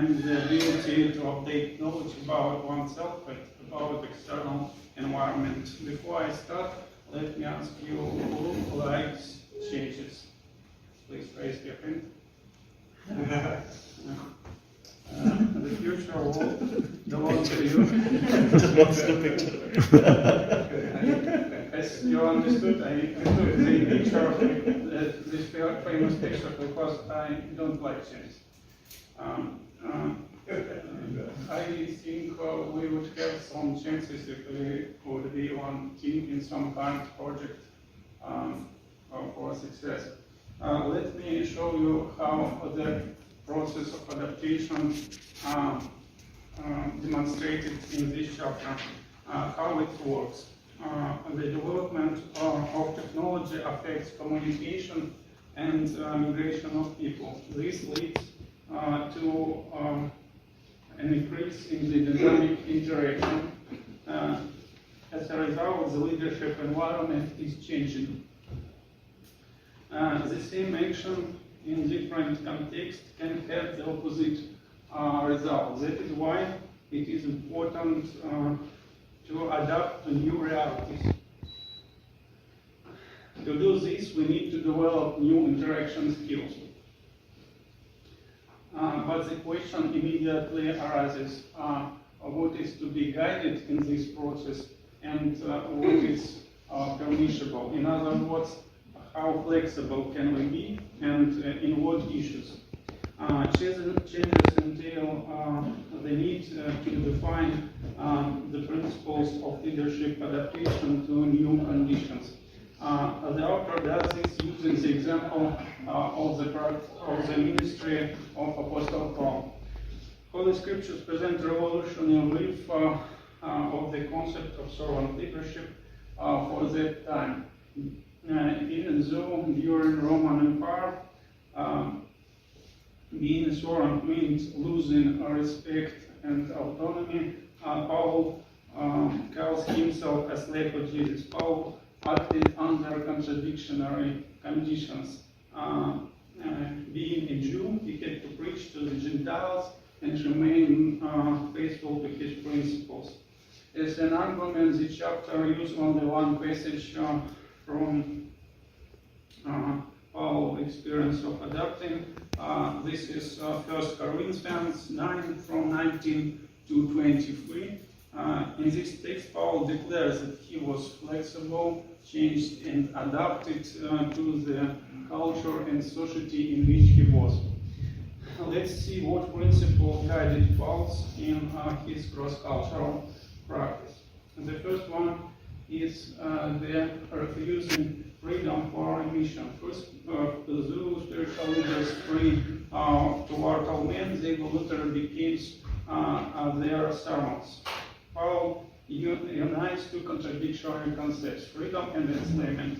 and the ability to update knowledge about oneself and about external environment. Before I start, let me ask you who likes changes. Please raise your hand. The future will belong to you. Just wants the picture. As you understood, I took the picture of this famous picture because I don't like change. I think we would have some chances if we could be one team in some kind of project for success. Let me show you how the process of adaptation demonstrated in this chapter, how it works. The development of technology affects communication and migration of people. This leads to an increase in the dynamic interaction. As a result, the leadership environment is changing. The same action in different contexts can have the opposite result. That is why it is important to adapt to new realities. To do this, we need to develop new interaction skills. But the question immediately arises, what is to be guided in this process and what is permissible? In other words, how flexible can we be and in what issues? Changes entail the need to define the principles of leadership adaptation to new conditions. The author does this using the example of the ministry of Apostle Paul. Holy Scriptures present a revolutionary belief of the concept of servant leadership for that time. Even though during Roman Empire, being a servant means losing respect and autonomy, Paul calls himself a slave of Jesus. Paul acted under contradictory conditions. Being a Jew, he had to preach to the Gentiles and remain faithful to his principles. As an argument, the chapter uses only one passage from Paul's experience of adapting. This is 1 Corinthians 9 from 19 to 23. In this text, Paul declares that he was flexible, changed and adapted to the culture and society in which he was. Let's see what principle guided Paul in his cross-cultural practice. The first one is the refusing freedom for mission. First, the spiritual leaders free toward all men, they voluntarily became their servants. Paul unites two contradictory concepts, freedom and enslavement.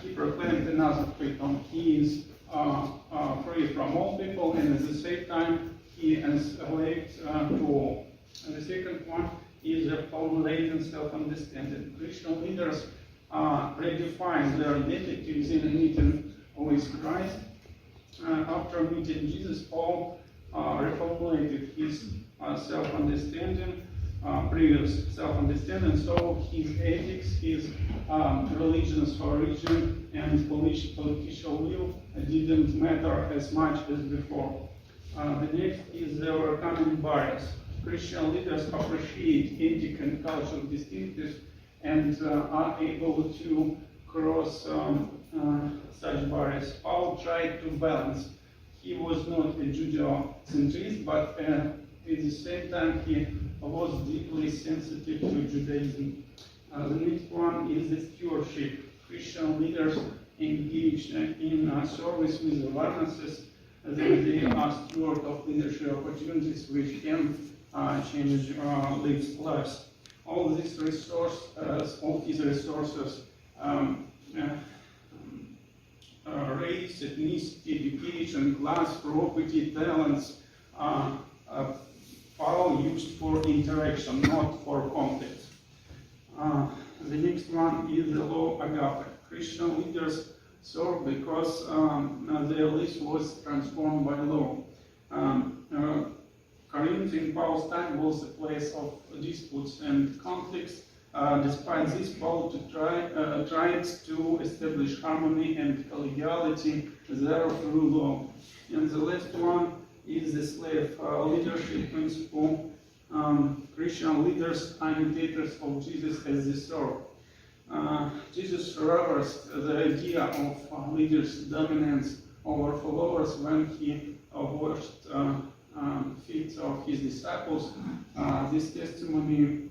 He proclaimed another freedom. He is free from all people, and at the same time, he enslaved to all. And the second one is a formulating self-understanding. Christian leaders redefine their identities in a meeting with Christ. After meeting Jesus, Paul reformulated his self-understanding, previous self-understanding, so his ethics, his religion's origin, and political will didn't matter as much as before. The next is the overcoming barriers. Christian leaders appreciate ethnic and cultural distinctives and are able to cross such barriers. Paul tried to balance. He was not a Judeo-centrist, but at the same time he was deeply sensitive to Judaism. The next one is the stewardship. Christian leaders engage in service with awarenesses that they are steward of leadership opportunities which can change lives. All his resources, race, ethnicity, education, class, property, talents, Paul used for interaction, not for conflict. The next one is the law agape. Christian leaders serve because their list was transformed by law. in Paul's time was a place of disputes and conflicts. Despite this, Paul tried to establish harmony and collegiality there through law. And the last one is the slave leadership principle. Christian leaders are imitators of Jesus as the serve. Jesus reversed the idea of leaders' dominance over followers when he washed feet of his disciples. This testimony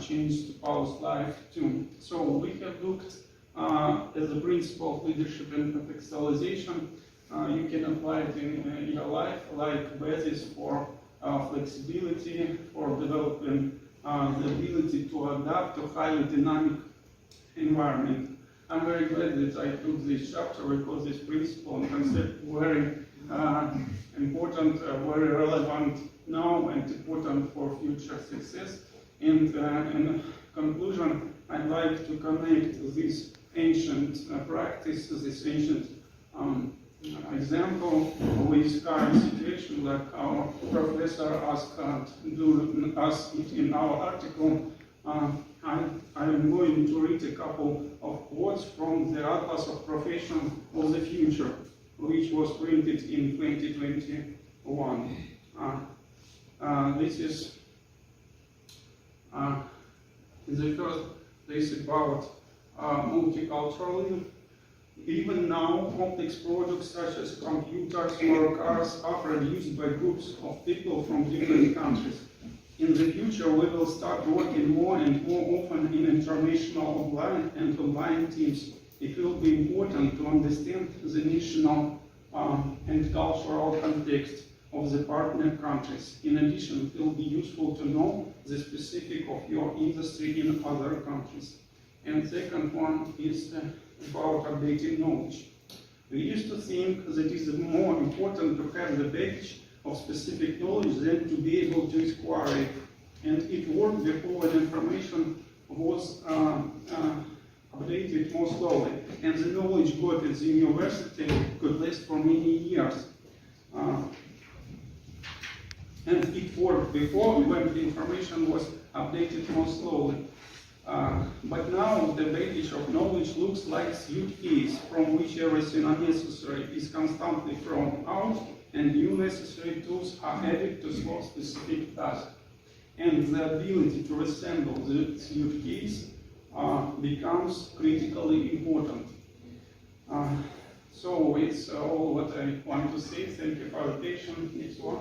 changed Paul's life too. So we have looked at the principle of leadership and contextualization. You can apply it in your life like basis for flexibility, for developing the ability to adapt to highly dynamic environment. I'm very glad that I took this chapter because this principle and concept very important, very relevant now and important for future success. And in conclusion, I'd like to connect this ancient practice, this ancient example with current situation, like our professor asked us in our article. I'm going to read a couple of quotes from the Atlas of Profession of the Future, which was printed in 2021. This is the first place about multiculturalism. Even now, complex products such as computers or cars are produced by groups of people from different countries. In the future, we will start working more and more often in international online teams. It will be important to understand the national and cultural context of the partner countries. In addition, it will be useful to know the specific of your industry in other countries. And second one is about updating knowledge. We used to think that it is more important to have the baggage of specific knowledge than to be able to acquire it. And it worked before when information was updated more slowly. And the knowledge got at the university could last for many years. And it worked before when the information was updated more slowly. But now the baggage of knowledge looks like a suitcase from which everything unnecessary is constantly thrown out, and new necessary tools are added to solve specific tasks. And the ability to reassemble the suitcase becomes critically important. So it's all what I want to say. Thank you for your attention. Next one.